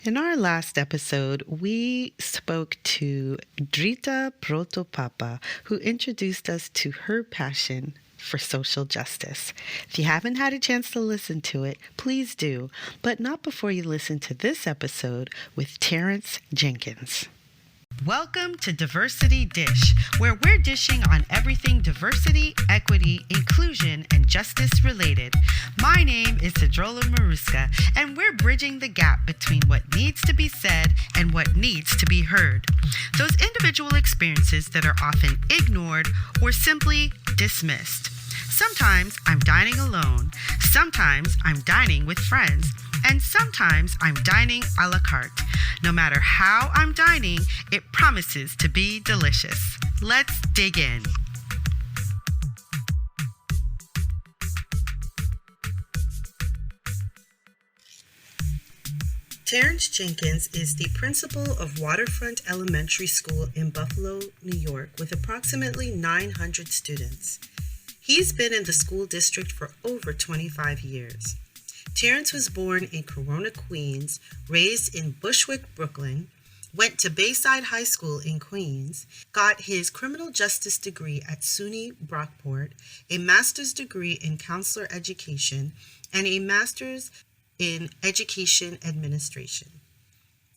In our last episode, we spoke to Drita Protopapa, who introduced us to her passion for social justice. If you haven't had a chance to listen to it, please do, but not before you listen to this episode with Terence Jenkins. Welcome to Diversity Dish, where we're dishing on everything diversity, equity, inclusion, and justice related. My name is Sedruola Maruska, and we're bridging the gap between what needs to be said and what needs to be heard. Those individual experiences that are often ignored or simply dismissed. Sometimes I'm dining alone, sometimes I'm dining with friends, and sometimes I'm dining a la carte. No matter how I'm dining, it promises to be delicious. Let's dig in. Terence Jenkins is the principal of Waterfront Elementary School in Buffalo, New York, with approximately 900 students. He's been in the school district for over 25 years. Terence was born in Corona, Queens, raised in Bushwick, Brooklyn, went to Bayside High School in Queens, got his criminal justice degree at SUNY Brockport, a master's degree in counselor education, and a master's in education administration.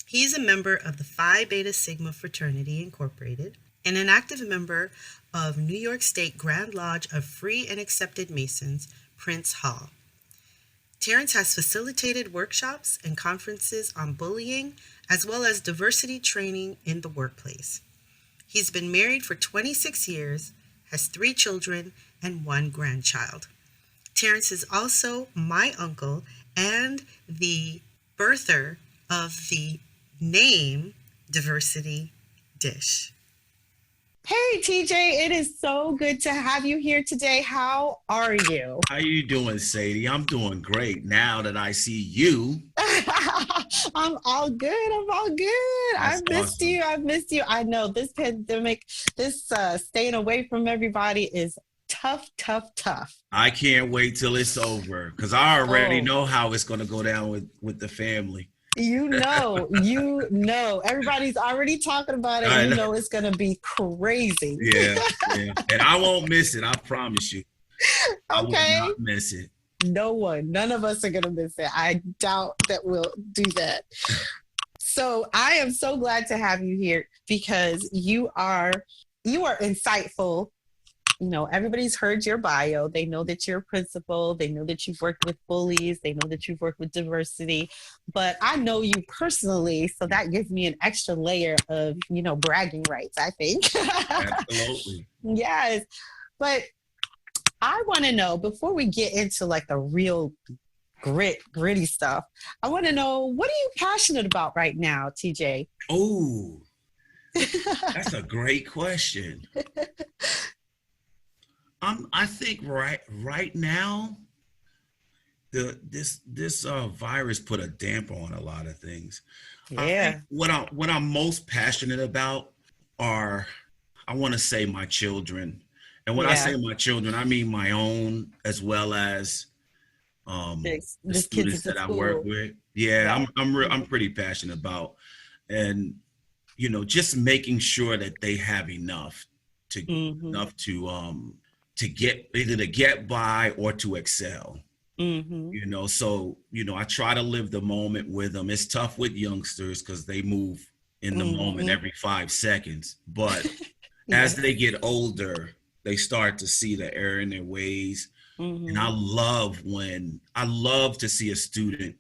He is a member of the Phi Beta Sigma Fraternity Incorporated and an active member of New York State Grand Lodge of Free and Accepted Masons, Prince Hall. Terence has facilitated workshops and conferences on bullying, as well as diversity training in the workplace. He's been married for 26 years, has 3 children, and 1 grandchild. Terence is also my uncle and the birther of the name Diversity Dish. Hey, TJ, it is so good to have you here today. How are you? How you doing, Sadie? I'm doing great now that I see you. I'm all good. I'm all good. That's awesome. I've missed you. I know this pandemic, this staying away from everybody is tough. I can't wait till it's over because I already Oh. know how it's going to go down with the family. You know, everybody's already talking about it. I You know. know it's going to be crazy. Yeah. And I won't miss it. I promise you. I will Okay. not miss it. None of us are going to miss it. I doubt that we'll do that. So I am so glad to have you here because you are insightful. You know, everybody's heard your bio. They know that you're a principal. They know that you've worked with bullies. They know that you've worked with diversity. But I know you personally, so that gives me an extra layer of, bragging rights, I think. Absolutely. Yes. But I want to know, before we get into like the real gritty stuff, I want to know, what are you passionate about right now, TJ? Oh, that's a great question. I think right now, this virus put a damper on a lot of things. I think what I'm most passionate about are, I want to say, my children. And when I say my children, I mean my own as well as the students that I work with. Yeah, I'm pretty passionate about, and just making sure that they have enough to get either to get by or to excel. So I try to live the moment with them. It's tough with youngsters because they move in the moment every 5 seconds, but as they get older, they start to see the error in their ways. And I love to see a student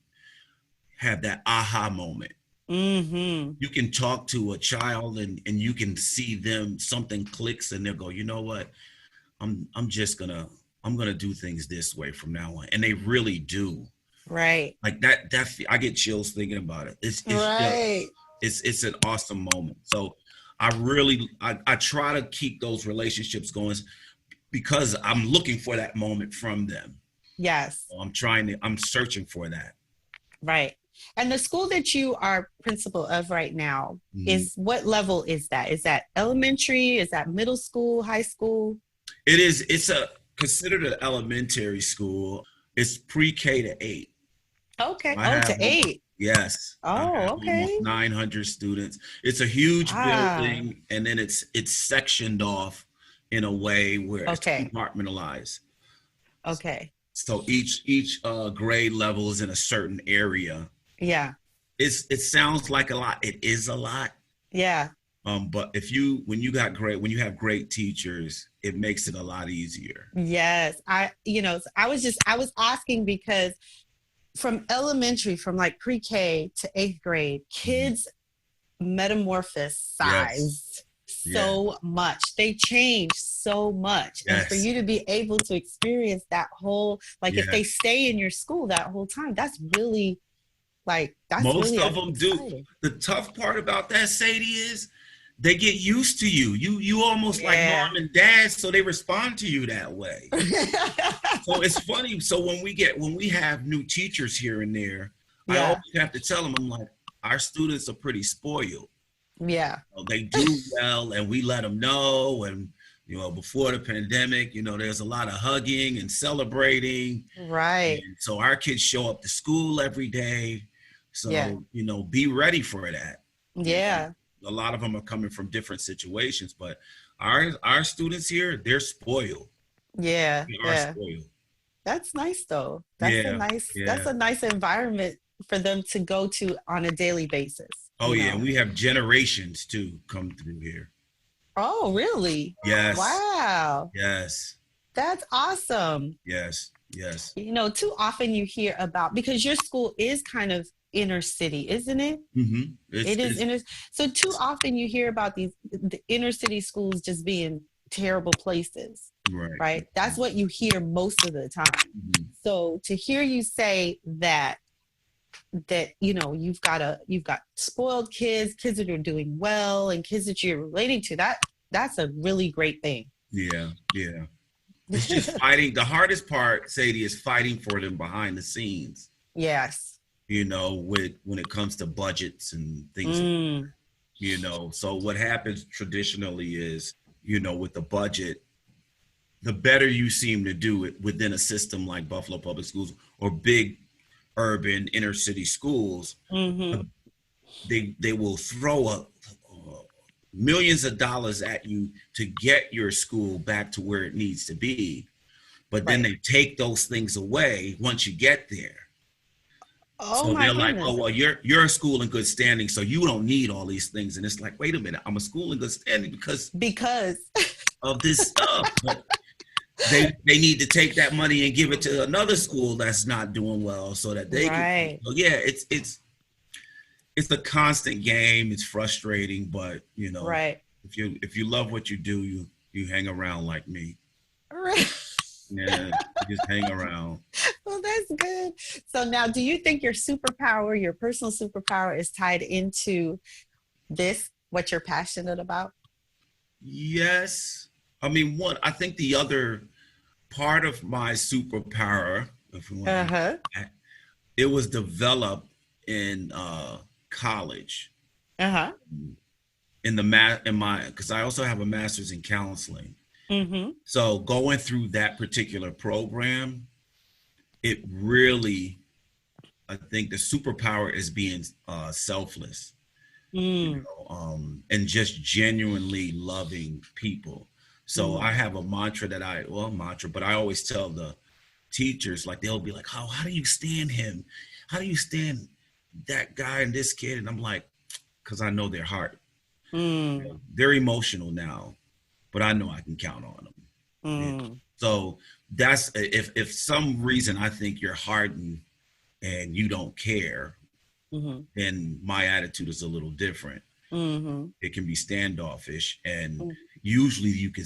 have that aha moment. You can talk to a child and you can see them, something clicks and they'll go, you know what? I'm gonna do things this way from now on. And they really do. Right. Like that I get chills thinking about it. It's right. It's an awesome moment. So I try to keep those relationships going because I'm looking for that moment from them. Yes. So I'm searching for that. Right. And the school that you are principal of right now is, what level is that? Is that elementary? Is that middle school, high school? It's considered an elementary school. It's pre-K to 8. Okay. To 8. Yes, I Oh, have almost okay. 900 students. It's a huge Wow. building, and then it's sectioned off in a way where it's Okay. compartmentalized. Okay. So each grade level is in a certain area. Yeah. It sounds like a lot. It is a lot. Yeah. But when you have great teachers, it makes it a lot easier. Yes. I was asking because from elementary, from like pre-K to eighth grade, Mhm. kids metamorphose Yes. size Yeah. so much. They change so much. And for Yes. you to be able to experience that whole, like if Yeah. they stay in your school that whole time, that's Most really of them do. exciting. The tough part about that, Sadie, is they get used to you. You almost like Yeah. mom and dad, so they respond to you that way. So it's funny. So when we have new teachers here and there, I always Yeah. have to tell them, I'm like, our students are pretty spoiled. Yeah. They do well, and we let them know. And before the pandemic, there's a lot of hugging and celebrating. Right. And so our kids show up to school every day. Yeah. So, be ready for that. You Yeah. a lot of them are coming from different situations, but our students here, they're spoiled. Yeah. They are Yeah. spoiled. That's nice though. Yeah. That's Yeah. a nice environment for them to go to on a daily basis, Oh you yeah. And know. we have generations too come through here. Oh, really? Yes. Wow. Yes. That's awesome. Yes. Yes. Too often you hear about, because your school is kind of inner city, isn't it? Mm-hmm. It is It's inner. So too often you hear about the inner city schools just being terrible places, right. right? That's what you hear most of the time. Mhm. So to hear you say that you've got spoiled kids that are doing well, and kids that you're relating to, that's a really great thing. Yeah. Yeah. It's just fighting. The hardest part, Sadie, is fighting for them behind the scenes. Yes. When it comes to budgets and things, Mm, so what happens traditionally is, with the budget, the better you seem to do it within a system like Buffalo Public Schools or big urban inner city schools, mm-hmm. they will throw up millions of dollars at you to get your school back to where it needs to be. But then Right. they take those things away once you get there. Oh So my they're like, oh goodness. well, you're a school in good standing, so you don't need all these things. And it's like, wait a minute, I'm a school in good standing because Because of this stuff. But they need to take that money and give it to another school that's not doing well, so that they can. right. So yeah, it's a constant game. It's frustrating, but Right. if you love what you do, you hang around like me. Right. Yeah, you just hang around. Well, that's good. So now, do you think your personal superpower is tied into what you're passionate about? Yes. I mean, I think the other part of my superpower, if we want to, Uh-huh. it was developed in college Uh-huh. because I also have a master's in counseling. Mm-hmm. So going through that particular program, it really, I think the superpower is being selfless, Mm. and just genuinely loving people. So Mm. I have a mantra but I always tell the teachers, like they'll be like, how do you stand him? How do you stand that guy and this kid? And I'm like, because I know their heart. Mm. They're emotional now, but I know I can count on them. Mm. So that's if some reason I think you're hardened and you don't care, Mm-hmm. then my attitude is a little different. Mm-hmm. It can be standoffish, and Mm. usually you can.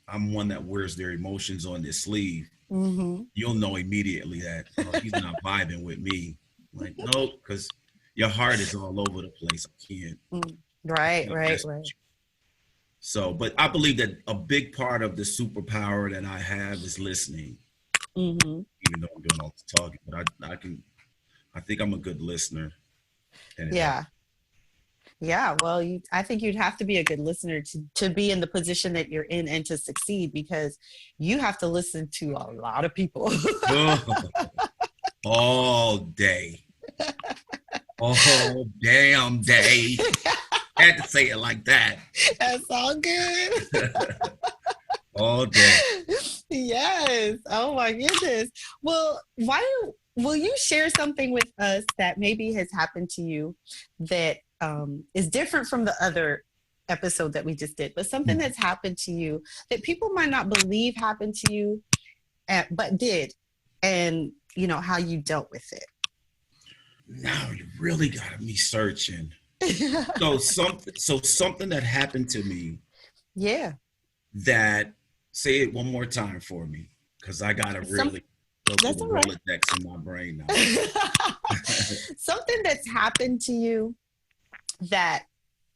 I'm one that wears their emotions on their sleeve. Mm-hmm. You'll know immediately that he's not vibing with me. Like, no, because your heart is all over the place. Mm. Right, Can't right, mess with right. you. So, but I believe that a big part of the superpower that I have is listening. Mm-hmm. Even though I'm doing all the talking, but I think I'm a good listener. And Yeah. Yeah. Well, I think you'd have to be a good listener to be in the position that you're in and to succeed, because you have to listen to a lot of people. all day. Oh, damn day. I had to say it like that. That's all good. All day. Yes. Oh my goodness. Well, will you share something with us that maybe has happened to you that is different from the other episode that we just did, but something that's happened to you that people might not believe happened to you, but did, and you know how you dealt with it. Now you really got me searching. So something that happened to me. Yeah. That, say it one more time for me, because I gotta really go through the Rolodex in my brain now. Something that's happened to you that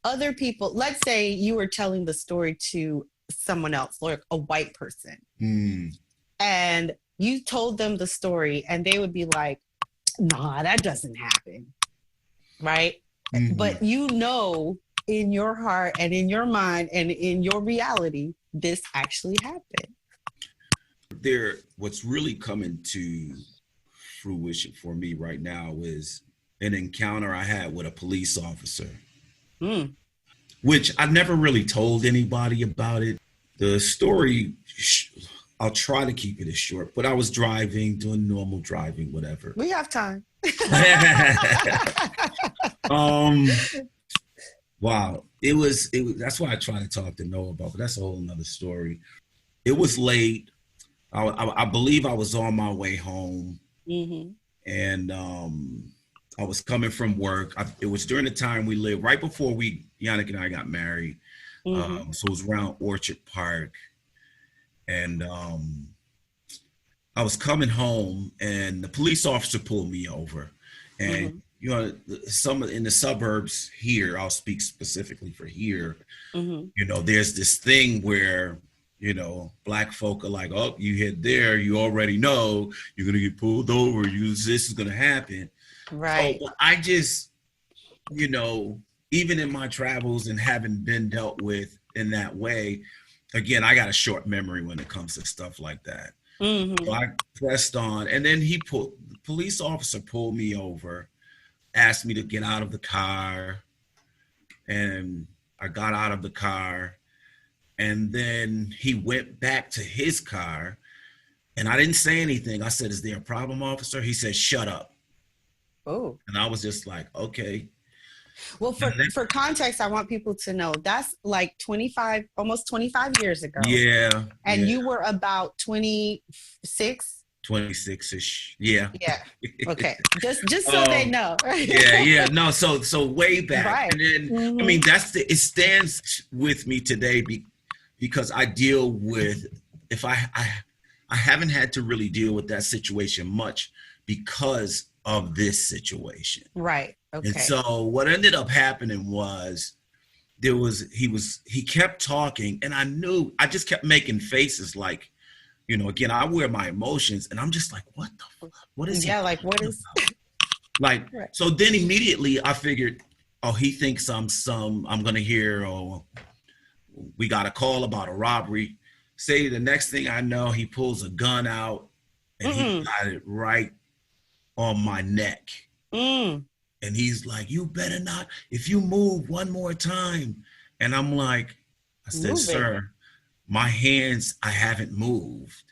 other people, let's say you were telling the story to someone else, like a white person, and you told them the story and they would be like, nah, that doesn't happen, right? But you know, in your heart and in your mind and in your reality, this actually happened. What's really coming to fruition for me right now is an encounter I had with a police officer, which I never really told anybody about it. The story, I'll try to keep it as short, but I was driving, doing normal driving, whatever. We have time. Wow. It was, that's why I try to talk to Noah about, but that's a whole nother story. It was late. I believe I was on my way home, and I was coming from work. It was during the time we lived, right before Yannick and I got married. So it was around Orchard Park, and I was coming home, and the police officer pulled me over, and you know, some in the suburbs here, I'll speak specifically for here. You know, there's this thing where, you know, Black folk are like, oh, you hit there, you already know you're gonna get pulled over. This is gonna happen, right? So I just, you know, even in my travels and having been dealt with in that way, again, I got a short memory when it comes to stuff like that. So I pressed on, and then the police officer pulled me over, asked me to get out of the car, and I got out of the car, and then he went back to his car, and I didn't say anything. I said, "Is there a problem, officer?" He said, "Shut up." Oh. And I was just like, okay. Well, for context, I want people to know that's like almost 25 years ago. Yeah. And you were about 26? 26-ish. Yeah. Yeah. Okay. Just so they know. Yeah. No, so way back. Right. And then, I mean, it stands with me today because I deal with, if I haven't had to really deal with that situation much because of this situation. Right. Okay. And so what ended up happening was he kept talking, and I just kept making faces like, you know, again, I wear my emotions, and I'm just like, what the fuck? What is he? Yeah, like what is like, right. So then immediately I figured, oh, he thinks I'm gonna hear, oh, we got a call about a robbery. Say the next thing I know, he pulls a gun out and he got it right on my neck. And he's like, you better not, if you move one more time. And I'm like, I said, sir, my hands, I haven't moved.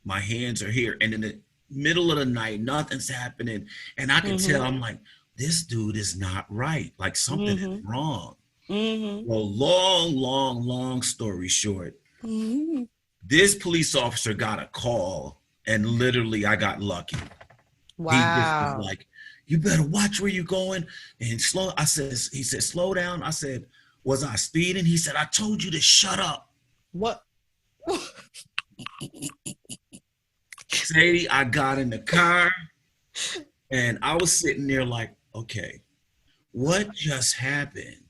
My hands are here. And in the middle of the night, nothing's happening. And I can tell, I'm like, this dude is not right. Like something is wrong. Well, long story short, this police officer got a call, and literally I got lucky. Wow. He just was like, you better watch where you're going and slow. He said, slow down. I said, was I speeding? He said, I told you to shut up. What? Sadie, I got in the car and I was sitting there like, okay, what just happened?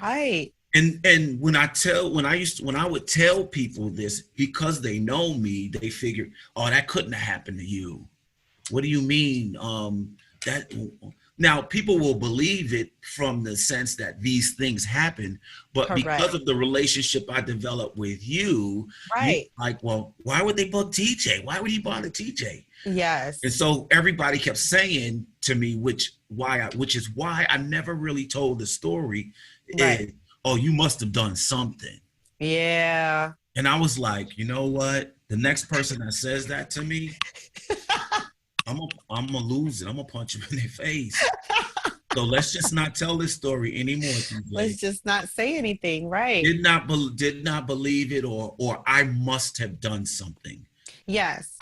Right. And when I would tell people this, because they know me, they figured, oh, that couldn't have happened to you. What do you mean? That now people will believe it from the sense that these things happen, but correct. Because of the relationship I developed with you, right? Like, well, why would they bug TJ? Why would he bother TJ? Yes. And so everybody kept saying to me, which is why I never really told the story, Right. is, oh, you must have done something. Yeah. And I was like, you know what? The next person that says that to me, I'm gonna lose it. I'm gonna punch him in their face. So let's just not tell this story anymore, Let's TJ. just not say anything. Right. Did not believe it, or I must have done something. Yes.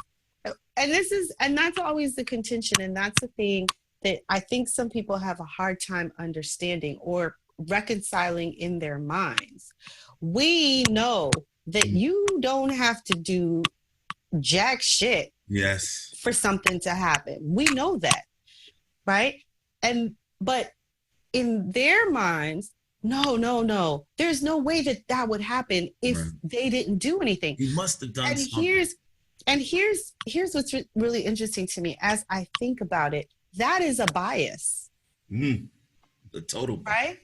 And that's always the contention. And that's the thing that I think some people have a hard time understanding or reconciling in their minds. We know that you don't have to do jack shit Yes. for something to happen. We know that, right? But in their minds, no, no, no. There's no way that that would happen if Right. they didn't do anything. He must have done And something. here's what's really interesting to me as I think about it. That is a bias, The total bias. right?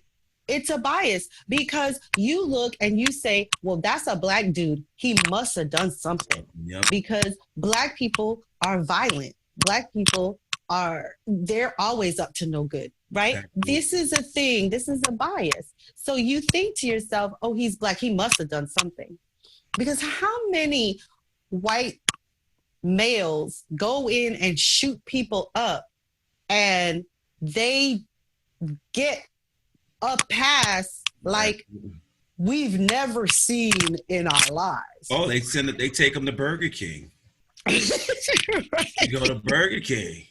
It's a bias because you look and you say, well, that's a black dude. He must have done something. Yep. Because black people are violent. Black people they're always up to no good, right? Absolutely. This is a thing. This is a bias. So you think to yourself, oh, he's black. He must have done something. Because how many white males go in and shoot people up and they get a pass like we've never seen in our lives? Oh, they take them to Burger King. Right. You go to Burger King.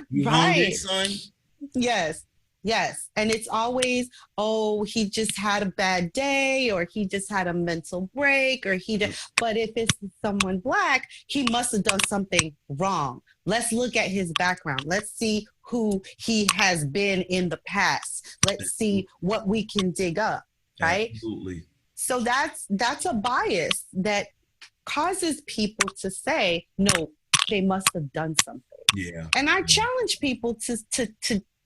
You Right. hungry, son? Yes. Yes. And it's always, oh, he just had a bad day or he just had a mental break or but if it's someone black, he must have done something wrong. Let's look at his background. Let's see who he has been in the past. Let's see what we can dig up. Right. Absolutely. So that's a bias that causes people to say, no, they must have done something. Yeah. And I challenge people to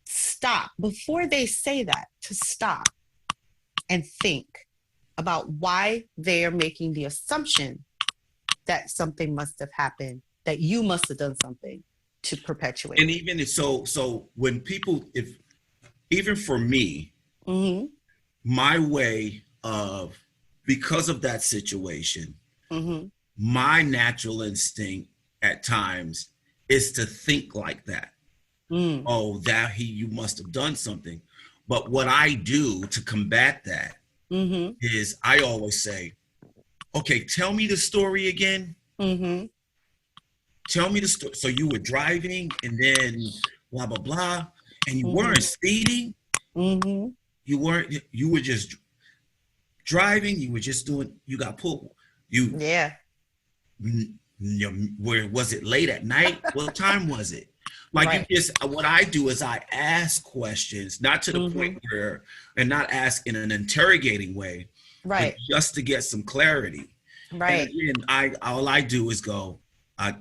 stop before they say that, to stop and think about why they are making the assumption that something must have happened, that you must have done something to perpetuate. And even if so when people, even for me, my way of, because of that situation, my natural instinct at times is to think like that. Oh, you must have done something. But what I do to combat that is I always say, okay, tell me the story again. Tell me the story. So you were driving and then blah, blah, blah. And you weren't speeding. You were just driving. You were just you got pulled. Where was it, late at night? What time was it? Like, right. What I do is I ask questions, not to the point where, and not ask in an interrogating way, right? Just to get some clarity, right? And all I do is go, I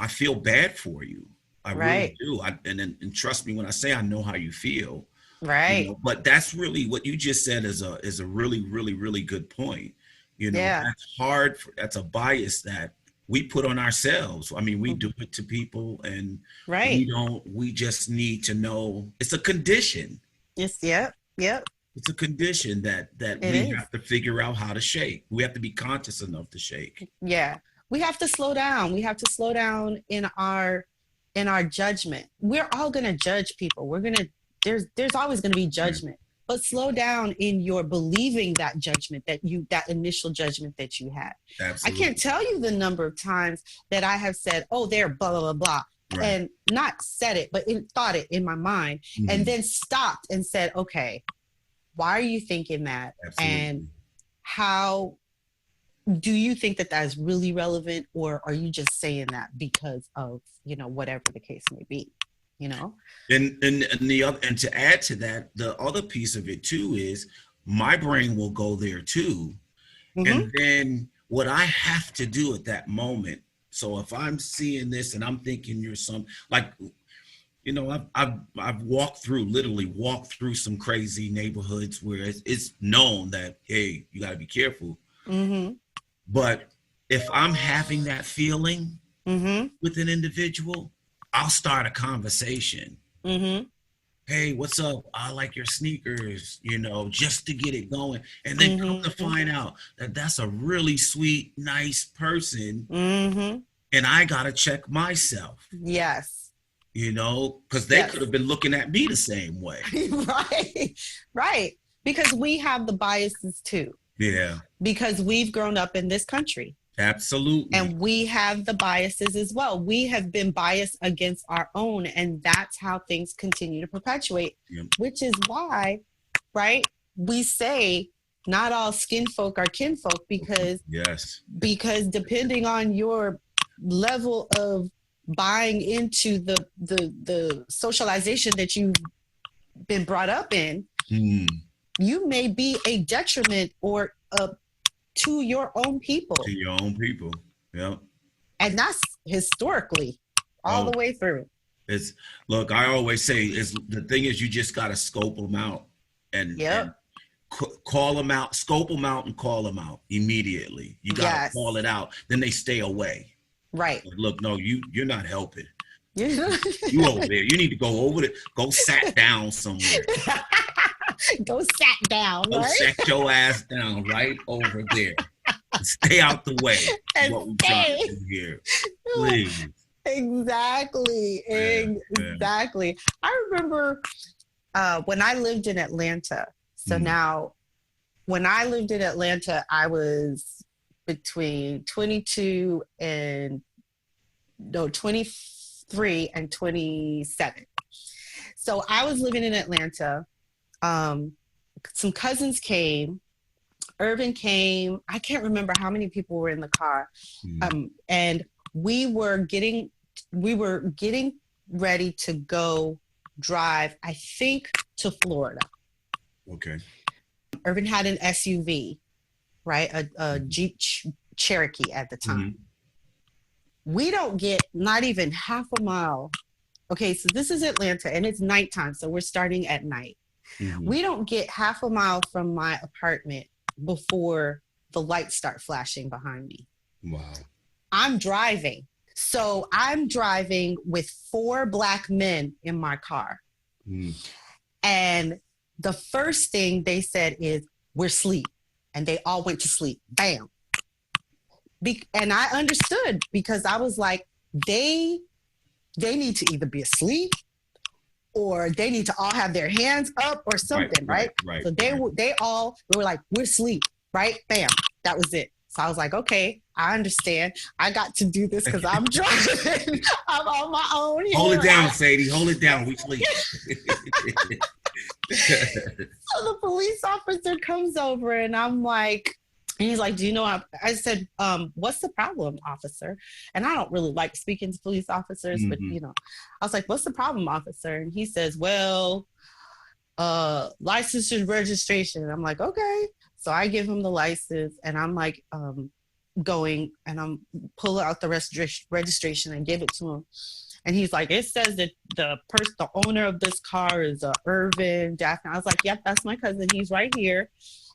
feel bad for you. I really do. And trust me when I say I know how you feel, right? But that's really what you just said is a really, really, really good point. That's hard. That's a bias that we put on ourselves. I mean, we do it to people, and we just need to know it's a condition. It's a condition that we have to figure out how to shake. We have to be conscious enough to shake. Yeah. We have to slow down. We have to slow down in our judgment. We're all going to judge people. There's always going to be judgment. But slow down in your believing that judgment, that initial judgment that you had. Absolutely. I can't tell you the number of times that I have said, oh, they're blah, blah, blah, blah. Right. And not said it, but thought it in my mind, and then stopped and said, okay, why are you thinking that? Absolutely. And how do you think that is really relevant, or are you just saying that because of, whatever the case may be? And to add to that, the other piece of it too is my brain will go there too. And then what I have to do at that moment. So if I'm seeing this and I'm thinking you're I've literally walked through some crazy neighborhoods where it's known that, hey, you got to be careful. But if I'm having that feeling, with an individual, I'll start a conversation. Hey, what's up? I like your sneakers, just to get it going. And then come to find out that that's a really sweet, nice person. And I got to check myself. Yes. Because they could have been looking at me the same way. Right. Because we have the biases too. Yeah. Because we've grown up in this country. Absolutely. And we have the biases as well. We have been biased against our own, and that's how things continue to perpetuate, which is why, right, we say not all skin folk are kinfolk, because depending on your level of buying into the socialization that you've been brought up in, you may be a detriment or to your own people. To your own people, yeah. And that's historically all the way through. Look, I always say the thing is you just got to scope them out and call them out, scope them out and call them out immediately. You got to call it out. Then they stay away. Right. Like, look, no, you're not helping. You over there. You need to go over there. Go sat down somewhere. Go sat down. Go sat your ass down right over there. Stay out the way. What we trying to do here. Please. Exactly. Exactly. I remember when I lived in Atlanta. So now, when I lived in Atlanta, I was between 23 and 27. So I was living in Atlanta. Some cousins came. Irvin came. I can't remember how many people were in the car. And we were getting ready to go drive, I think, to Florida. Okay. Irvin had an SUV, right? A Jeep Cherokee at the time. We don't get not even half a mile. Okay, so this is Atlanta and it's nighttime, so we're starting at night. We don't get half a mile from my apartment before the lights start flashing behind me. Wow. I'm driving. So I'm driving with 4 black men in my car. And the first thing they said is, we're asleep. And they all went to sleep. Bam. And I understood, because I was like, they need to either be asleep or they need to all have their hands up or something, right? So they were like, we're asleep, right? Bam. That was it. So I was like, okay, I understand. I got to do this because I'm driving. I'm on my own here. Hold it down, Sadie. Hold it down. We sleep. So the police officer comes over and I'm like, and he's like, do you know, I said, what's the problem, officer? And I don't really like speaking to police officers, but I was like, what's the problem, officer? And he says, well, license and registration. And I'm like, okay. So I give him the license and I'm like, going and I'm pulling out the registration and give it to him. And he's like, it says that the owner of this car is Irvin Daphne. I was like, yep, that's my cousin. He's right here.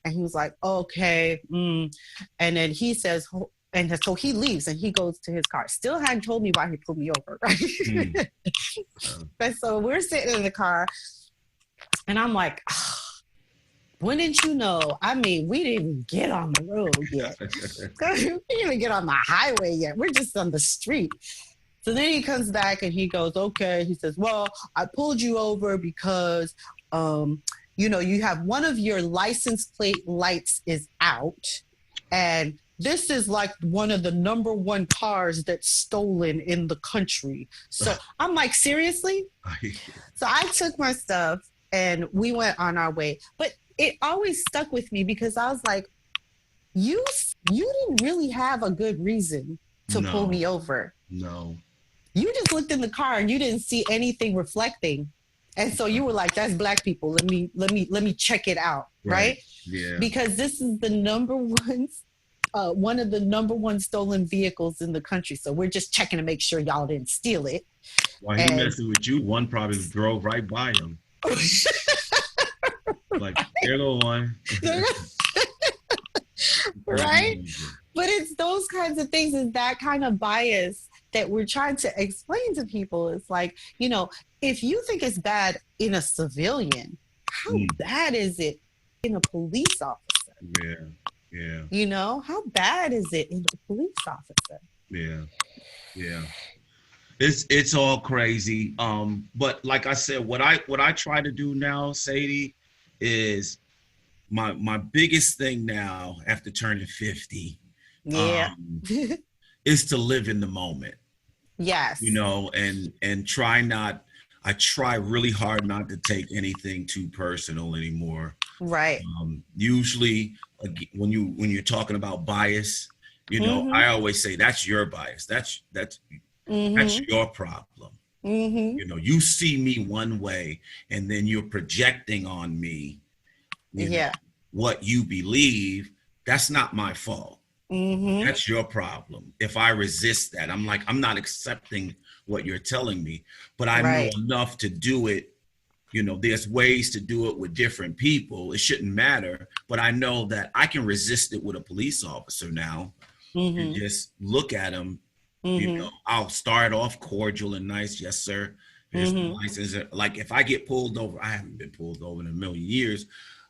And he was like, okay. And then he says, and so he leaves and he goes to his car. Still hadn't told me why he pulled me over, right? But so we're sitting in the car and I'm like, when did you know? I mean, we didn't even get on the road yet. We didn't even get on the highway yet. We're just on the street. So then he comes back and he goes, okay. He says, well, I pulled you over because, you have one of your license plate lights is out. And this is like one of the number 1 cars that's stolen in the country. So I'm like, seriously? So I took my stuff and we went on our way. But it always stuck with me because I was like, you didn't really have a good reason to pull me over. No. You just looked in the car and you didn't see anything reflecting. And so you were like, that's black people. Let me check it out. Right? Yeah. Because this is the number 1, one of the number 1 stolen vehicles in the country. So we're just checking to make sure y'all didn't steal it. While he messing with you, one probably drove right by him. Like, there go one. Right? But it's those kinds of things, is that kind of bias that we're trying to explain to people. It's like, you know, if you think it's bad in a civilian, how bad is it in a police officer? Yeah. Yeah. You know, how bad is it in a police officer? Yeah. Yeah. It's all crazy. But like I said, what I try to do now, Sadie, is my biggest thing now after turning 50, Yeah. is to live in the moment. Yes. You know, and I try really hard not to take anything too personal anymore. Right. Usually when you're talking about bias, you know, I always say that's your bias. That's your problem. You know, you see me one way and then you're projecting on me, you know, what you believe. That's not my fault. That's your problem. If I resist that, I'm like, I'm not accepting what you're telling me, but I know enough to do it. You know, there's ways to do it with different people. It shouldn't matter, but I know that I can resist it with a police officer now and just look at him. You know, I'll start off cordial and nice. Yes, sir. Here's my license. Like if I get pulled over, I haven't been pulled over in a million years,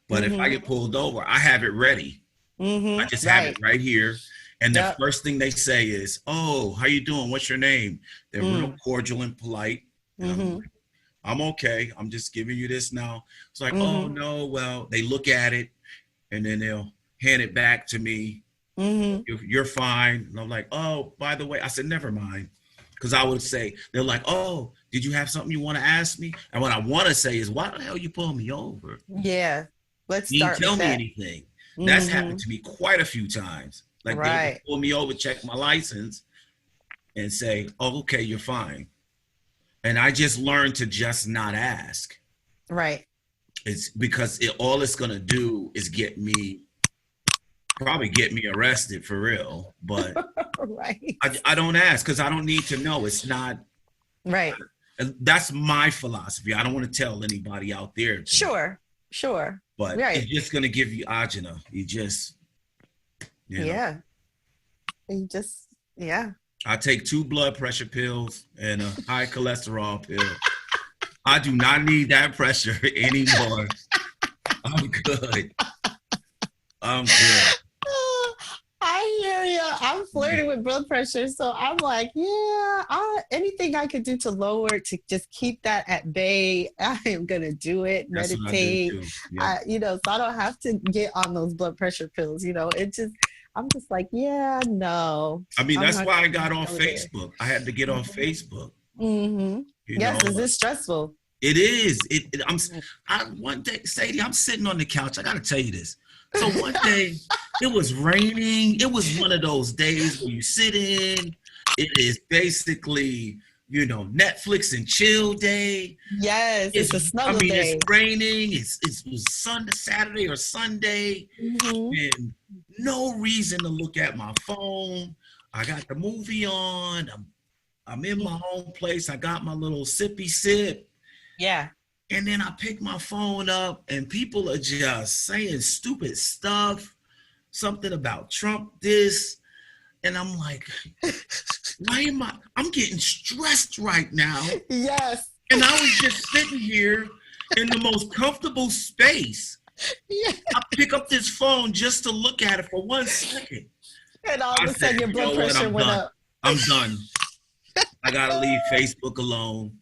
but if I get pulled over, I have it ready. I just have it right here. And the first thing they say is, "Oh, how you doing? What's your name?" They're real cordial and polite. And I'm okay. I'm just giving you this now. It's like, oh no, well, they look at it and then they'll hand it back to me. You're fine. And I'm like, oh, by the way, I said, never mind. Because I would say, they're like, oh, did you have something you want to ask me? And what I want to say is, why the hell you pull me over? Yeah. Let's You start didn't tell with me that. anything. That's happened to me quite a few times. Like they would pull me over, check my license and say, oh, okay, you're fine. And I just learned to just not ask. Right. It's because all it's going to do is probably get me arrested for real. But I don't ask because I don't need to know. It's not. Right. That's my philosophy. I don't want to tell anybody out there. Sure. But it's just going to give you agita. You just. You know. Yeah. I take 2 blood pressure pills and a high cholesterol pill. I do not need that pressure anymore. I'm good. I hear you. I'm flirting with blood pressure, so I'm like, yeah, anything I could do to lower it, to just keep that at bay, I am gonna do it. That's meditate. Yep. You know, so I don't have to get on those blood pressure pills. You know, I'm just like, yeah, no. I mean, that's why I got off Facebook. I had to get off Facebook. Yes, is this stressful? It is. One day, Sadie, I'm sitting on the couch. I got to tell you this. So one day, it was raining. It was one of those days where you sit in. It is basically, you know, Netflix and chill day. Yes, it's a snuggle day. It's raining. It was Saturday or Sunday, and no reason to look at my phone. I got the movie on. I'm in my own place. I got my little sippy sip. Yeah. And then I pick my phone up and people are just saying stupid stuff. Something about Trump this. And I'm like, I'm getting stressed right now. Yes. And I was just sitting here in the most comfortable space. Yeah. I pick up this phone just to look at it for 1 second. And all of a sudden your blood pressure went up. I'm done. I gotta leave Facebook alone.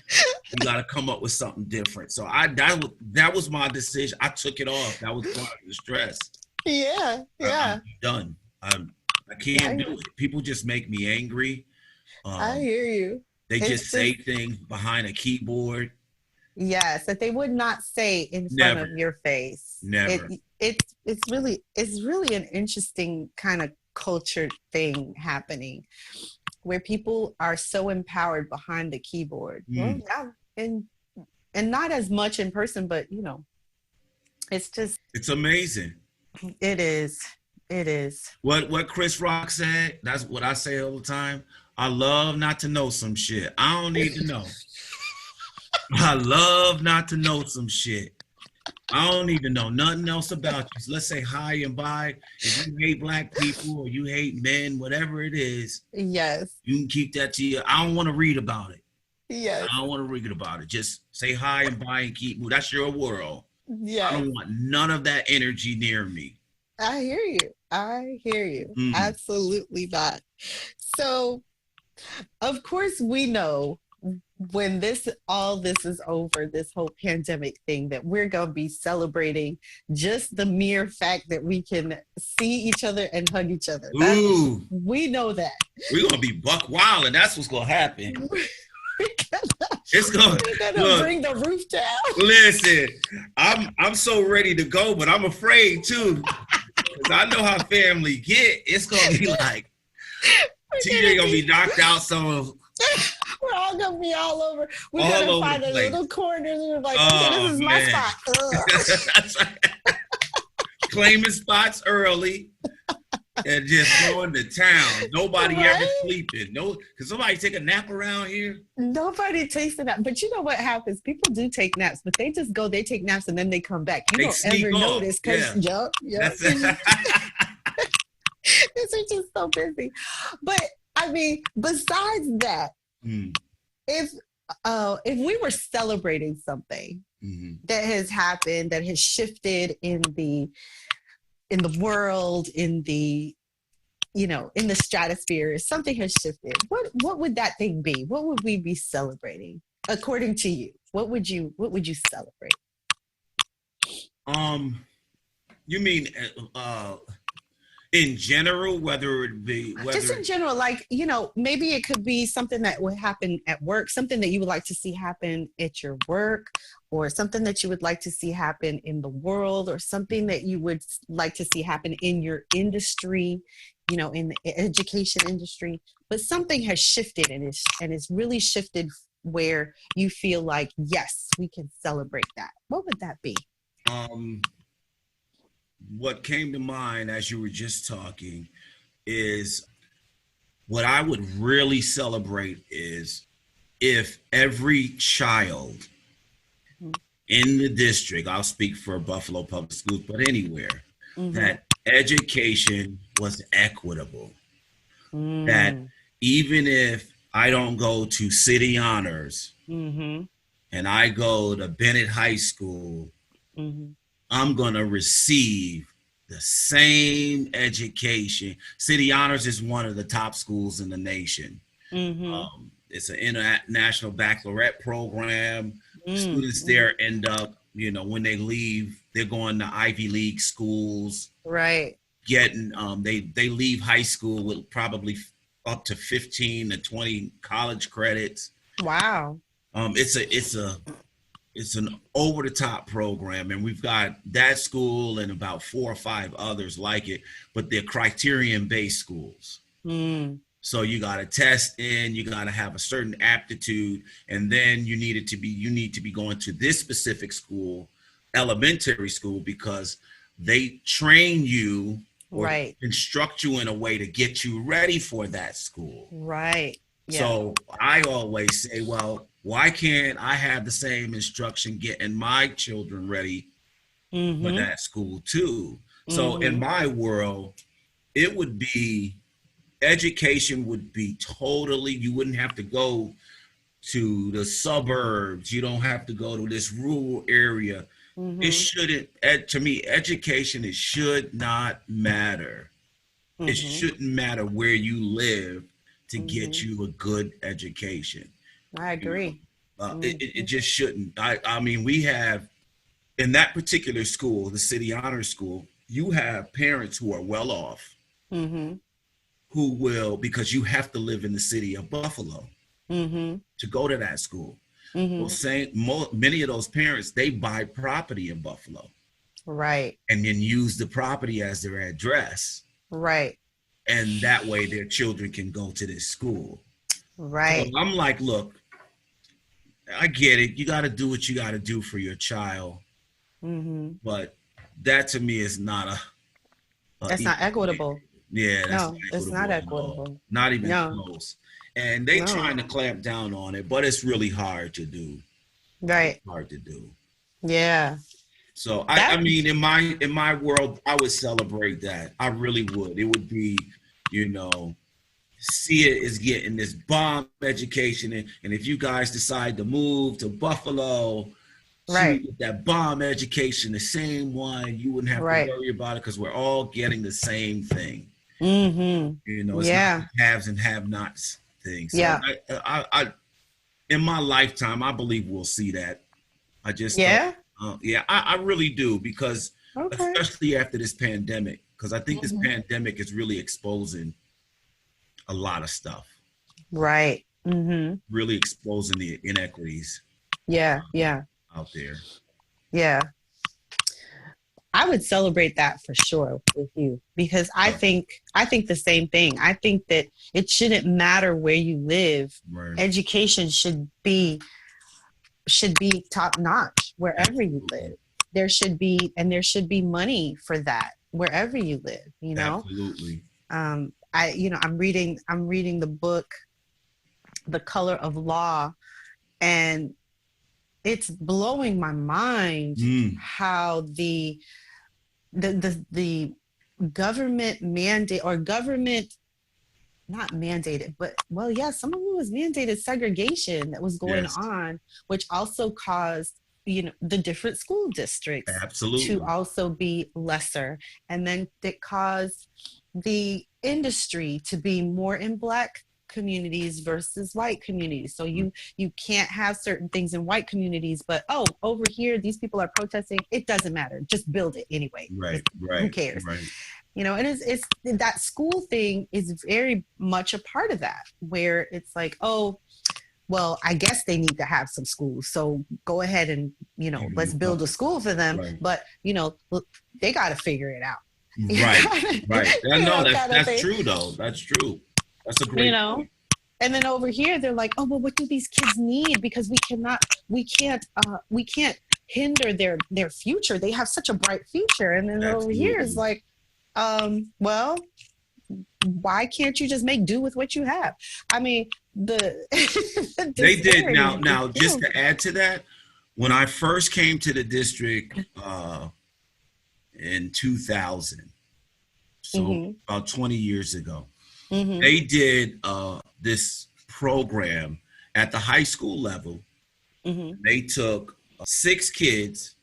You gotta come up with something different. So that was my decision. I took it off. That was part of the stress. Yeah. I'm done. I can't do it. People just make me angry. I hear you. They just say things behind a keyboard. Yes, that they would not say in front of your face. Never. It's really an interesting kind of culture thing happening, where people are so empowered behind the keyboard. Well, yeah, and not as much in person, but you know, it's amazing. It is. What Chris Rock said, that's what I say all the time. I love not to know some shit. I don't need to know. I love not to know some shit. I don't even know nothing else about you. So let's say hi and bye. If you hate black people or you hate men, whatever it is, Yes. you can keep that to you. I don't want to read about it. Yes. I don't want to read about it. Just say hi and bye and keep moving. That's your world. I Yes. don't want none of that energy near me. I hear you. I hear you. Mhm. Absolutely not. So, of course, we know when all this is over, this whole pandemic thing, that we're going to be celebrating just the mere fact that we can see each other and hug each other. Ooh, We know that. we're gonna be buck wild, and that's what's gonna happen. It's gonna We're gonna look. bring the roof down. Listen, I'm so ready to go, but I'm afraid too, because I know how family get. It's gonna be like TJ gonna be knocked out. So We're all gonna be all over. We're all gonna over find the a place. little corner and we're like, okay, Oh this is my man, spot. that's right. Claiming spots early and just going to town. Nobody ever Right? sleeping. No, can somebody take a nap around here? Nobody takes a nap. But you know what happens? People do take naps, but they just go, they take naps and then they come back. You They don't sneak ever off. notice because, Yeah, yup. that's it. These are just so busy. But I mean, besides that, Mm, if we were celebrating something mhm. that has happened, that has shifted in the world, in the stratosphere, something has shifted. What would that thing be? What would we be celebrating according to you? What would you celebrate? Um, you mean in general, whether it be Just whether in general, like, maybe it could be something that would happen at work, something that you would like to see happen at your work, or something that you would like to see happen in the world, or something that you would like to see happen in your industry, in the education industry. But something has shifted, and it's really shifted where you feel like, yes, we can celebrate that. What would that be? um what came to mind as you were just talking is what I would really celebrate is if every child in the district, I'll speak for Buffalo Public Schools, but anywhere, Mm-hmm. that education was equitable. That Mm-hmm. even if I don't go to City Honors Mm-hmm. and I go to Bennett High School, Mm-hmm. I'm going to receive the same education. City Honors is one of the top schools in the nation. Mm-hmm. It's an international baccalaureate program. Students Mm-hmm. there end up, when they leave, they're going to Ivy League schools, Right. getting, they leave high school with probably up to 15 to 20 college credits. Wow. It's an over the top program, and we've got that school and about 4 or 5 others like it, but they're criterion based schools. Mm. So you got to test in, you got to have a certain aptitude, and then you need to be going to this specific school, elementary school, because they train you or Right. instruct you in a way to get you ready for that school. Right. Yeah. So I always say, well, why can't I have the same instruction getting my children ready for Mm-hmm. that school too? So in my world, it would be education would be totally, you wouldn't have to go to the suburbs. You don't have to go to this rural area. Mm-hmm. It shouldn't, to me, education, it should not matter. Mm-hmm. It shouldn't matter where you live to get Mm-hmm. you a good education. I agree. It just shouldn't. I mean, we have, in that particular school, the City Honor School, you have parents who are well off, Mm-hmm. who will, because you have to live in the city of Buffalo Mm-hmm. to go to that school. Well, Mm-hmm. many of those parents, they buy property in Buffalo Right. and then use the property as their address. Right. And that way their children can go to this school. So Right. I'm like, look, I get it. You got to do what you got to do for your child. Mm-hmm. But that to me is not That's not equitable. Yeah, that's No, it's not at all. equitable. Not even No. close. And they No. trying to clamp down on it, but it's really hard to do. Right. Hard to do. Yeah. So I mean, in my world, I would celebrate that. I really would. It would be, you know, see it as getting this bomb education, and if you guys decide to move to Buffalo, Right. to get that bomb education, the same one, you wouldn't have to Right. worry about it because we're all getting the same thing. Mm-hmm. You know, it's not Yeah. the haves and have-nots thing. So Yeah. I in my lifetime, I believe we'll see that. I just don't. Yeah. Yeah, I really do, because Okay. especially after this pandemic, because I think this Mhm. pandemic is really exposing a lot of stuff, Right. Mm-hmm. really exposing the inequities Yeah. Yeah. out there. Yeah. I would celebrate that for sure with you, because I think the same thing. I think that it shouldn't matter where you live. Right. Education should be top notch wherever you live. There should be money for that wherever you live, you know. Absolutely. I'm reading the book The Color of Law, and it's blowing my mind how the government mandate, or government not mandated, but well, yeah, some of it was mandated segregation that was going on, which also caused, you know, the different school districts to also be lesser, and then it caused the industry to be more in Black communities versus white communities. So you can't have certain things in white communities, but over here these people are protesting, it doesn't matter, just build it anyway. Right. Who cares? Right. You know, and it's that school thing is very much a part of that, where it's like, oh, well, I guess they need to have some schools, so go ahead and, you know, let's build a school for them. Right. But, you know, they got to figure it out. Right. No, that's true though. That's true. That's a great point. And then over here they're like, oh, well, what do these kids need? Because we can't hinder their future. They have such a bright future. And then over here is like, well, why can't you just make do with what you have? I mean, they did. Now, just to add to that, when I first came to the district in 2000, so about 20 years ago, they did this program at the high school level. They took 6 kids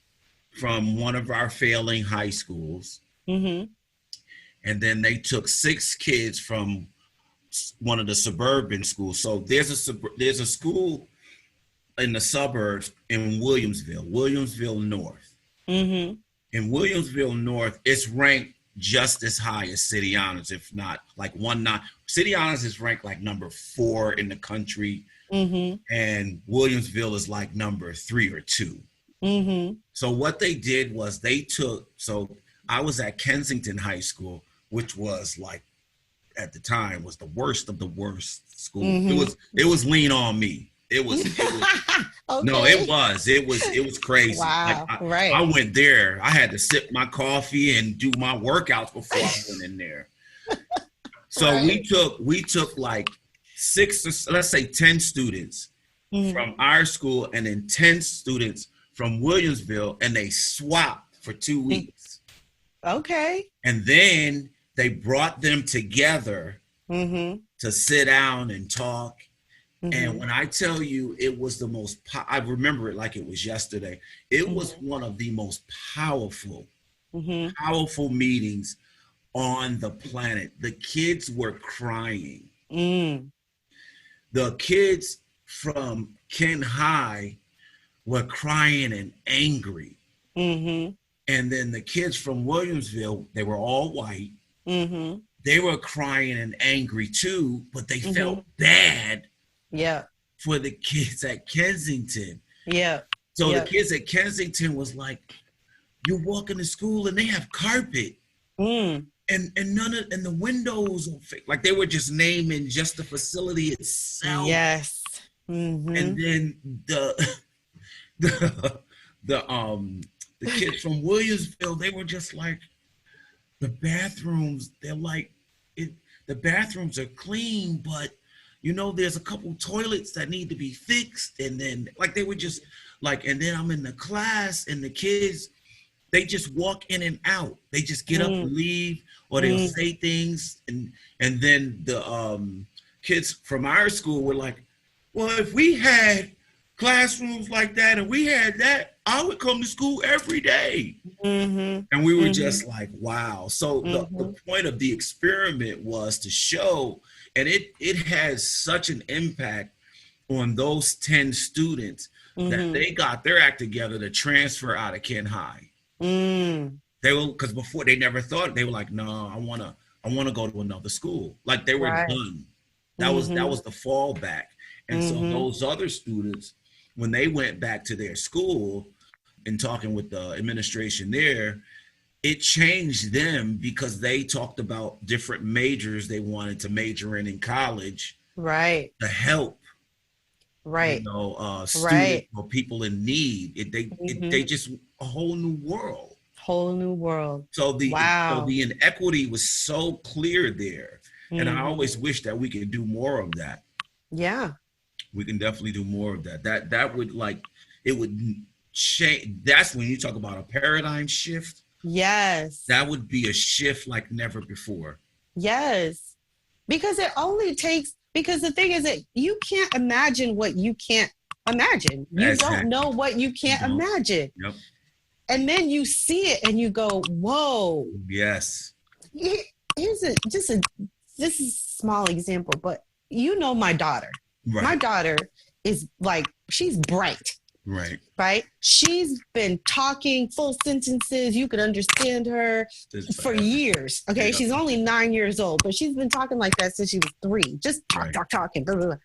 from one of our failing high schools. And then they took 6 kids from one of the suburban schools. So there's a school in the suburbs in Williamsville North. In Williamsville North, it's ranked just as high as City Honors, if not like 1-9. City Honors is ranked like number 4 in the country, and Williamsville is like number 3 or 2. So what they did was so I was at Kensington High School, which was like, at the time, was the worst of the worst school. It was lean on me. It was okay. No, it was crazy. Wow. Like, I went there. I had to sip my coffee and do my workouts before I went in there. So we took like 6 or let's say 10 students from our school, and then 10 students from Williamsville, and they swapped for 2 weeks. Okay. And then they brought them together to sit down and talk. And when I tell you, it was the most, I remember it like it was yesterday. It was one of the most powerful meetings on the planet. The kids were crying. The kids from Ken High were crying and angry. And then the kids from Williamsville, they were all white. They were crying and angry too, but they felt bad for the kids at Kensington. So the kids at Kensington was like, you're walking to school and they have carpet. And the windows are fake. Like, they were just naming just the facility itself. And then the kids from Williamsville, they were just like, the bathrooms, they're like, the bathrooms are clean, but, you know, there's a couple toilets that need to be fixed. And then, like, they were just like, and then I'm in the class, and the kids, they just walk in and out. They just get up and leave, or they'll say things, and then the kids from our school were like, well, if we had classrooms like that and we had that, I would come to school every day. And we were just like, wow. So the point of the experiment was to show, and it has such an impact on those 10 students that they got their act together to transfer out of Kent High. They will, because before they never thought, they were like, no, I wanna go to another school. Like they were done. That was the fallback. And so those other students, when they went back to their school and talking with the administration there, it changed them because they talked about different majors they wanted to major in college. Right. To help. Right. You know, students or people in need. They just a whole new world. Whole new world. So the inequity was so clear there. And I always wish that we could do more of that. Yeah. We can definitely do more of that. That would it would change. That's when you talk about a paradigm shift. Yes. That would be a shift like never before. Yes. Because it only takes, because the thing is that you can't imagine what you can't imagine. You don't know what you can't imagine. Yep. And then you see it and you go, whoa. Yes. Here's this is a small example, but you know my daughter. Right. My daughter is like, she's bright. Right. Right. She's been talking full sentences. You could understand her for years. Okay. Yeah. She's only 9 years old, but she's been talking like that since she was 3. Just talking. Blah, blah, blah.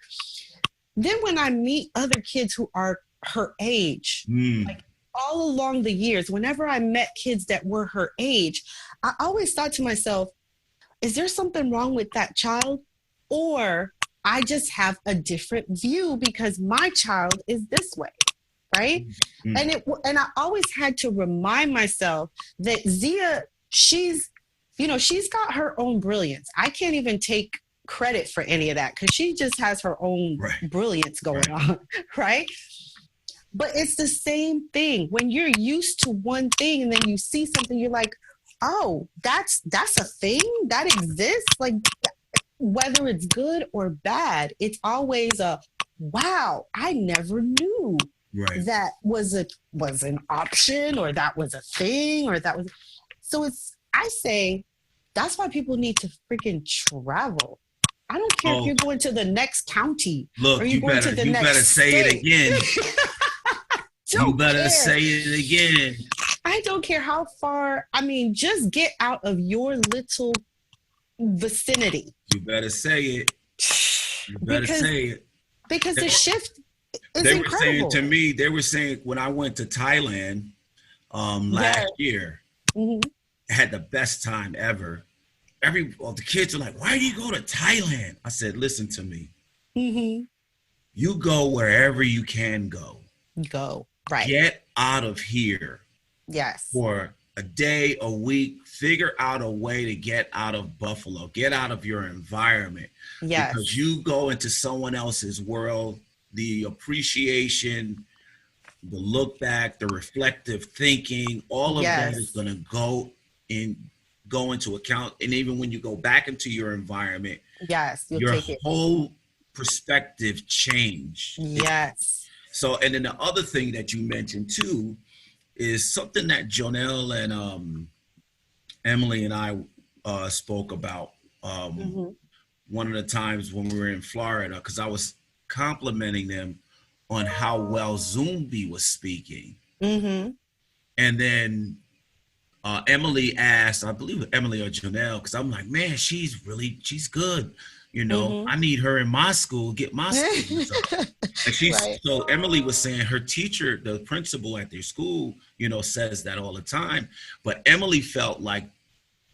Then when I meet other kids who are her age, like all along the years, whenever I met kids that were her age, I always thought to myself, is there something wrong with that child? Or I just have a different view because my child is this way. Right. And I always had to remind myself that Zia, she's got her own brilliance. I can't even take credit for any of that because she just has her own brilliance going on. Right. But it's the same thing when you're used to one thing and then you see something, you're like, oh, that's a thing that exists. Like whether it's good or bad, it's always a wow, I never knew. Right. That was an option, or that was a thing, or that was. So I say that's why people need to freaking travel. I don't care if you're going to the next county. Look, or you better say it again. You better say it again. I don't care how far. I mean, just get out of your little vicinity. You better say it. You better say it. Because the shift. It's they incredible. Were saying to me, they were saying when I went to Thailand last year, I had the best time ever. The kids are like, why do you go to Thailand? I said, listen to me. You go wherever you can go. Go. Right. Get out of here. Yes. For a day, a week, figure out a way to get out of Buffalo. Get out of your environment. Yes. Because you go into someone else's world, the appreciation, the look back, the reflective thinking, all of that is going to go into account. And even when you go back into your environment, your whole perspective change. Yes. So, and then the other thing that you mentioned too is something that Jonelle and Emily and I spoke about one of the times when we were in Florida, because I was complimenting them on how well Zumbi was speaking. And then Emily asked, I believe Emily or Jonelle, because I'm like, man, she's good. You know, I need her in my school, get my students up. And so Emily was saying her teacher, the principal at their school, says that all the time. But Emily felt like,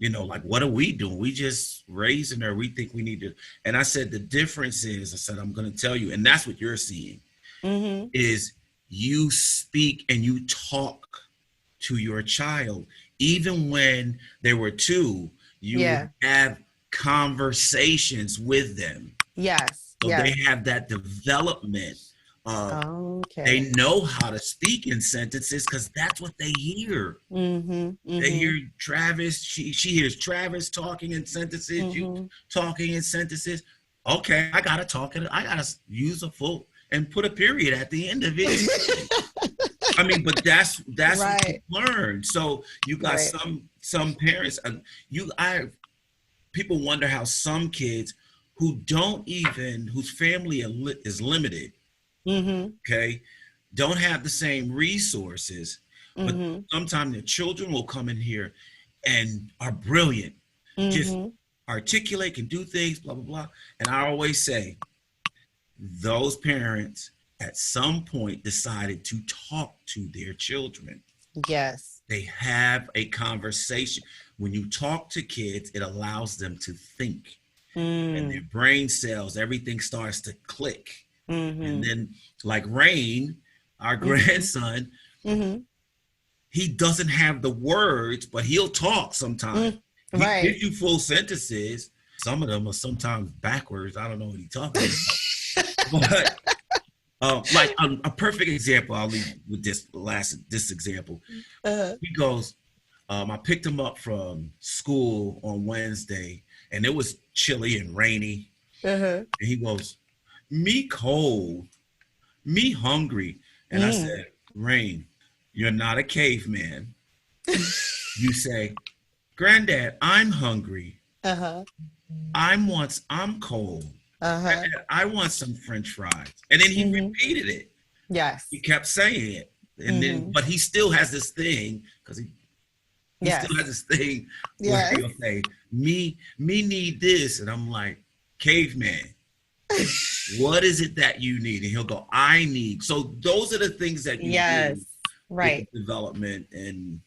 like, what are we doing? We just raising her. We think we need to. And I said, the difference is, I said, I'm going to tell you, and that's what you're seeing, is you speak and you talk to your child. Even when they were 2, you have conversations with them. Yes. So they have that development They know how to speak in sentences because that's what they hear. They hear Travis. She hears Travis talking in sentences. You talking in sentences. Okay, I gotta talk it. I gotta use a full and put a period at the end of it. I mean, but that's right. What you learn. So you got some parents. People wonder how some kids whose family is limited, okay, don't have the same resources, but sometimes the children will come in here and are brilliant, just articulate, can do things, blah, blah, blah. And I always say, those parents at some point decided to talk to their children. Yes. They have a conversation. When you talk to kids, it allows them to think. And their brain cells, everything starts to click. And then, like Rain, our grandson, he doesn't have the words, but he'll talk sometimes. He gives you full sentences. Some of them are sometimes backwards. I don't know what he's talking about. But like a perfect example, I'll leave with this example. He goes, I picked him up from school on Wednesday, and it was chilly and rainy. And he goes, me cold, me hungry. And I said, Rain, you're not a caveman. You say, Granddad, I'm hungry. I'm cold. Granddad, I want some French fries. And then he repeated it. Yes. He kept saying it. And then, but he still has this thing, because he still has this thing where he'll say, me need this. And I'm like, caveman, what is it that you need? And he'll go, I need. So those are the things that you do with development. And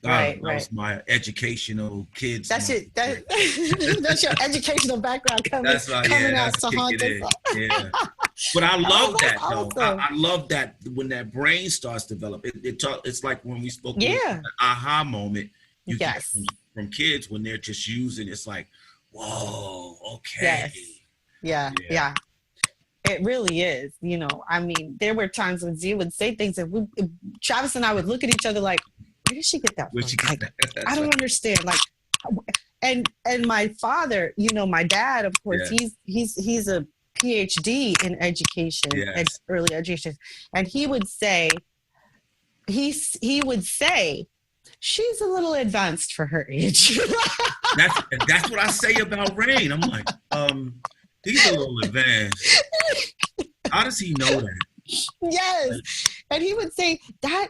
that was my educational kids. That's it. That's your educational background coming out to haunt us. Yeah. But I love that though. Awesome. I love that when that brain starts to develop. It's like when we spoke about an aha moment. You get from kids when they're just using. It's like, whoa, okay. Yes. Yeah. It really is. You know, I mean, there were times when Zia would say things and Travis and I would look at each other like, where did she get that from? I don't understand. Like, and my father, you know, my dad, of course, he's a PhD in education, early education, and he would say, she's a little advanced for her age. that's what I say about Rain. I'm like, he's a little advanced. How does he know that? Yes, and he would say that.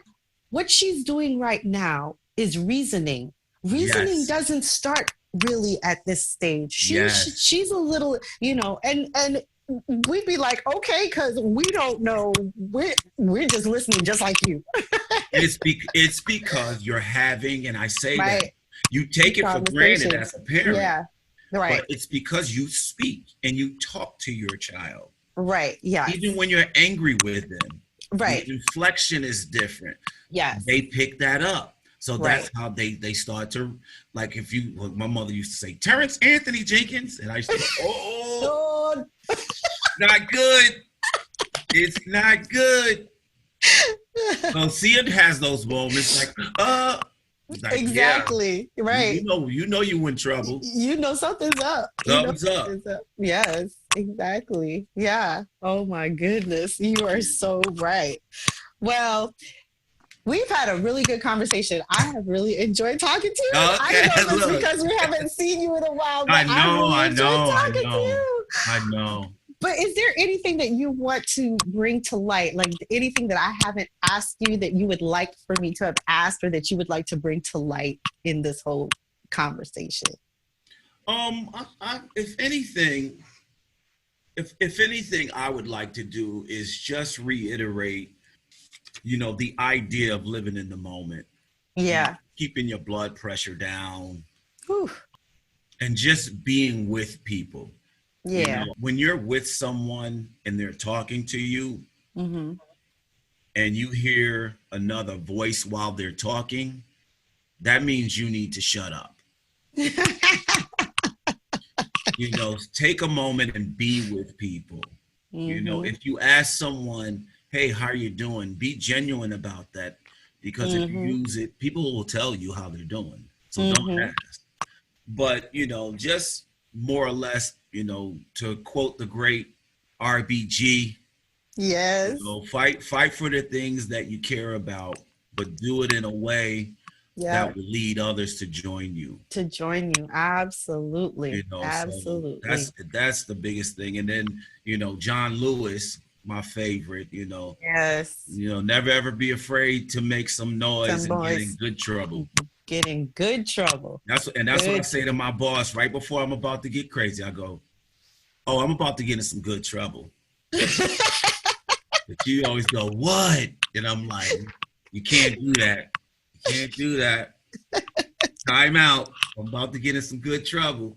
What she's doing right now is reasoning. Reasoning doesn't start really at this stage. She's a little, you know, and we'd be like, okay, because we don't know. We're just listening, just like you. It's because you're having, and I say that you take it for granted as a parent. Yeah, right. But it's because you speak and you talk to your child. Right. Yeah. Even when you're angry with them. Right. The inflection is different. Yes. They pick that up. So that's how they start to, like, my mother used to say, Terence Anthony Jenkins. And I used to say, oh, not good. It's not good. So Sia has those moments like, exactly. Right. You know you in trouble. You know something's up. Something's up. Yes, exactly. Yeah. Oh my goodness. You are so right. Well, we've had a really good conversation. I have really enjoyed talking to you. Okay, I know it's because we haven't seen you in a while. But I know. But is there anything that you want to bring to light? Like anything that I haven't asked you that you would like for me to have asked, or that you would like to bring to light in this whole conversation? If anything, I would like to do is just reiterate, you know, the idea of living in the moment. Yeah. Keeping your blood pressure down. Whew. And just being with people. Yeah. You know, when you're with someone and they're talking to you and you hear another voice while they're talking, that means you need to shut up. You know, take a moment and be with people. You know, if you ask someone, hey, how are you doing? Be genuine about that, because if you use it, people will tell you how they're doing. So don't ask. But, you know, just more or less, you know, to quote the great RBG, Yes. you know, fight for the things that you care about, but do it in a way that will lead others to join you. To join you. Absolutely. You know, Absolutely. so that's the biggest thing. And then, you know, John Lewis, my favorite, Yes. Never ever be afraid to make some noise Some and get boys in good trouble. get in good trouble. That's what I say to my boss right before I'm about to get crazy. I go, "Oh, I'm about to get in some good trouble." But you always go, "What?" And I'm like, "You can't do that. You can't do that. Time out. I'm about to get in some good trouble."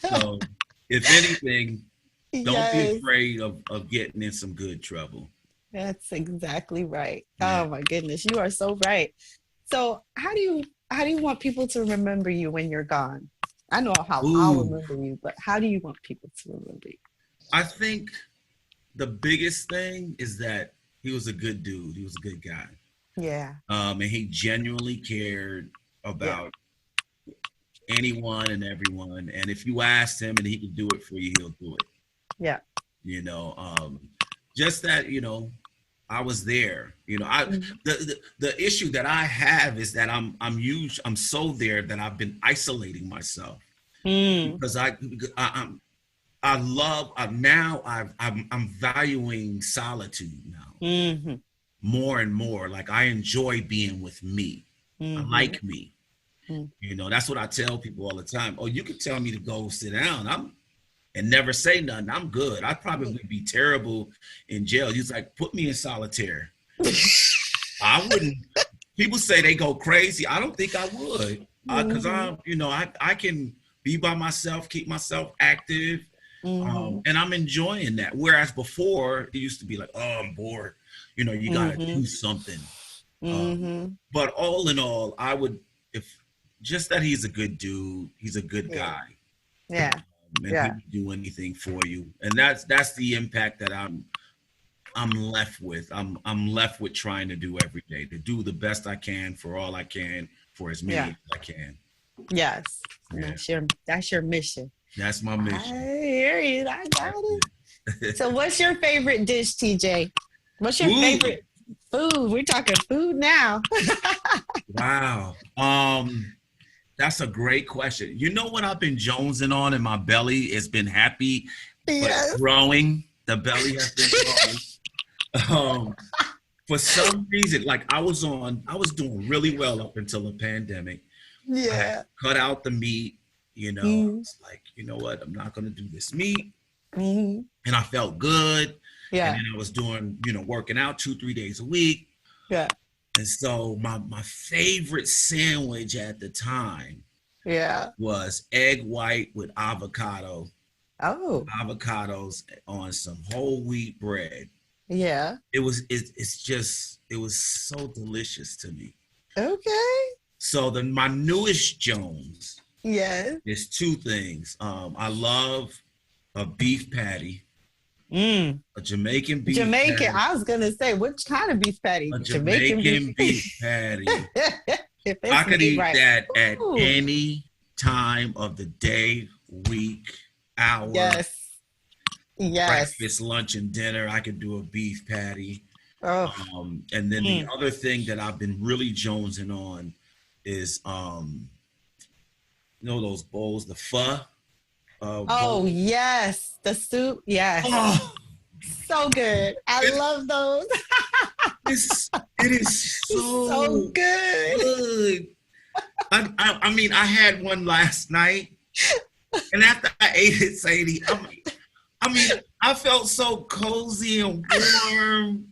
So, if anything, don't be afraid of getting in some good trouble. That's exactly right. Yeah. Oh my goodness, you are so right. So how do you want people to remember you when you're gone? I know how I'll remember you, but how do you want people to remember you? I think the biggest thing is that he was a good dude. He was a good guy. Yeah. And he genuinely cared about anyone and everyone. And if you asked him and he could do it for you, he'll do it. Yeah. You know, just that, I was there. The issue that I have is that I'm so there that I've been isolating myself because I'm valuing solitude now more and more. Like I enjoy being with me. I like me. That's what I tell people all the time. Oh, you can tell me to go sit down. And never say nothing. I'm good. I'd probably be terrible in jail. He's like, put me in solitaire. I wouldn't. People say they go crazy. I don't think I would, because I can be by myself, keep myself active, and I'm enjoying that. Whereas before, it used to be like, oh, I'm bored. You gotta do something. But all in all, I would, if just that he's a good dude, he's a good guy. Yeah. And he can do anything for you, and that's the impact that I'm left with. I'm left with trying to do every day, to do the best I can for all I can, for as many as I can. Yes, yeah. That's your mission. That's my mission. I hear you. I got it. So, what's your favorite dish, TJ? What's your favorite food? We're talking food now. Wow. That's a great question. You know what I've been jonesing on in my belly? It's been happy, but growing. The belly has been growing. For some reason, like I was doing really well up until the pandemic. Yeah. I cut out the meat, It's like, you know what? I'm not going to do this meat. And I felt good. Yeah. And then I was doing, working out 2-3 days a week. Yeah. And so my favorite sandwich at the time was egg white with avocado. Oh. Avocados on some whole wheat bread. Yeah. It was so delicious to me. Okay. So my newest Jones is two things. I love a beef patty. A Jamaican beef patty. I was gonna say, which kind of beef patty? A Jamaican beef patty. I could eat that at any time of the day, week, hour. Yes. Breakfast, lunch, and dinner. I could do a beef patty. And then the other thing that I've been really jonesing on is those bowls, the pho. Bowl. Yes, the soup. Yes. Oh. So good. I love those. It is so good. I mean, I had one last night, and after I ate it, Sadie, I felt so cozy and warm,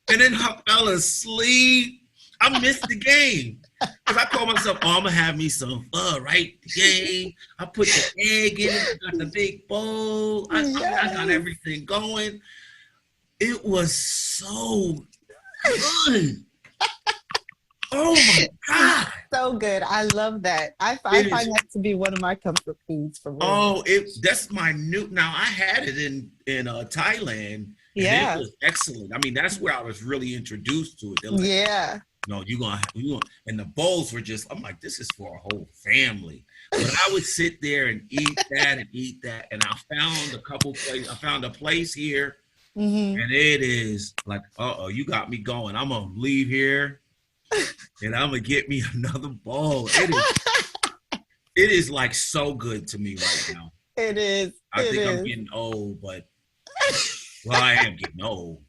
and then I fell asleep. I missed the game. Because I told myself, I'm going to have me some pho, right? The game. I put the egg in it. I got the big bowl. I got everything going. It was so good. Oh my God. So good. I love that. I It find is. that to be one of my comfort foods for real. Oh, that's my new. Now I had it in Thailand, and it Yeah. was excellent. I mean, that's where I was really introduced to it. They're like, Yeah. no, you gonna, and the bowls were just. I'm like, this is for a whole family. But I would sit there and eat that, and I found a couple places. I found a place here, Mm-hmm. and it is like, you got me going. I'm gonna leave here, and I'm gonna get me another bowl. It is like so good to me right now. It is. I think I'm getting old, but well, I am getting old.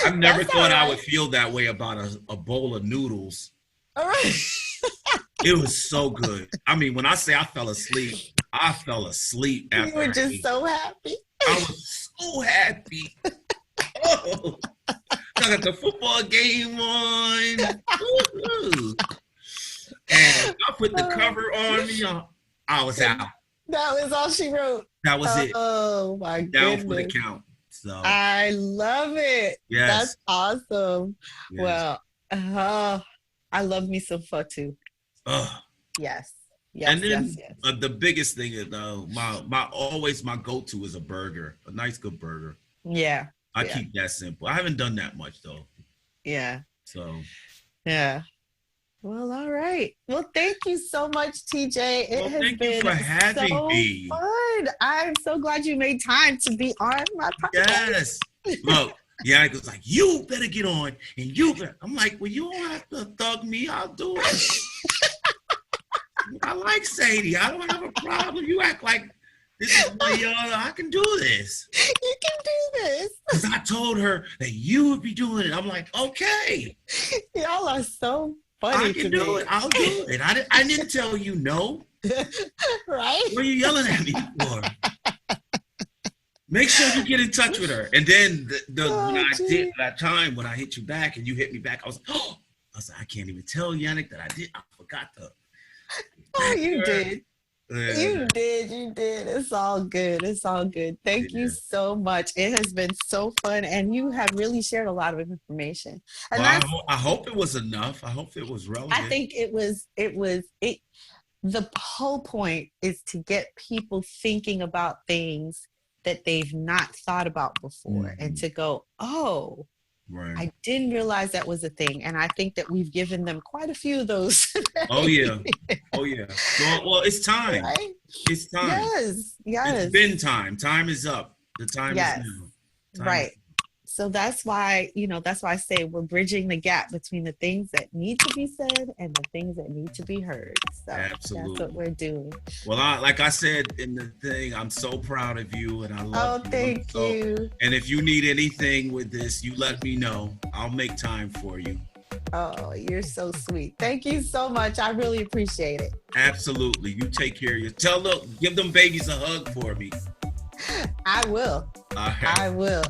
I never thought I would feel that way about a bowl of noodles. All right. It was so good. I mean, when I say I fell asleep after. You were just so happy. I was so happy. Oh, I got the football game on. Woo-hoo. And I put the cover on me. I was out. That was all she wrote. That was it. Oh my goodness. Down for the count. So I love it. yes. That's awesome. Yes. Well, I love me some pho too. Yes. Yes. And then yes. The biggest thing is my go-to is a burger, a nice good burger. Yeah. I keep that simple. I haven't done that much though. Yeah. So yeah. Well, all right. Well, thank you so much, TJ. It has been for having so me. fun. I'm so glad you made time to be on my podcast. Yes. Look, Yannick was like, you better get on, and you better. I'm like, well, you don't have to thug me. I'll do it. I like Sadie. I don't have a problem. You act like this is I can do this. You can do this. Because I told her that you would be doing it. I'm like, okay. Y'all are so funny. I can do it. I'll do it. I didn't tell you no. Right? What are you yelling at me for? Make sure you get in touch with her. And then when I did that time when I hit you back and you hit me back, I was like, I can't even tell Yannick that I did. I forgot to. Oh, you did. You did. It's all good. Thank you so much. It has been so fun, and you have really shared a lot of information. And I hope it was enough. I hope it was relevant. I think it was. The whole point is to get people thinking about things that they've not thought about before, and to go, oh. Right. I didn't realize that was a thing, and I think that we've given them quite a few of those. Oh yeah. Well, it's time. Right? It's time. Yes. It's been time. Time is up. The time is now. Right. So that's why I say we're bridging the gap between the things that need to be said and the things that need to be heard. So absolutely. That's what we're doing. Well, like I said in the thing, I'm so proud of you, and I love you. Thank you. And if you need anything with this, you let me know. I'll make time for you. Oh, you're so sweet. Thank you so much. I really appreciate it. Absolutely. You take care of you. Give them babies a hug for me. I will. All right. I will.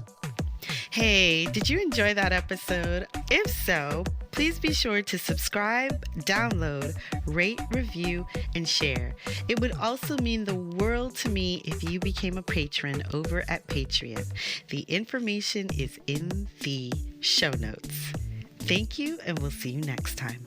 Hey, did you enjoy that episode? If so, please be sure to subscribe, download, rate, review, and share. It would also mean the world to me if you became a patron over at Patreon. The information is in the show notes. Thank you, and we'll see you next time.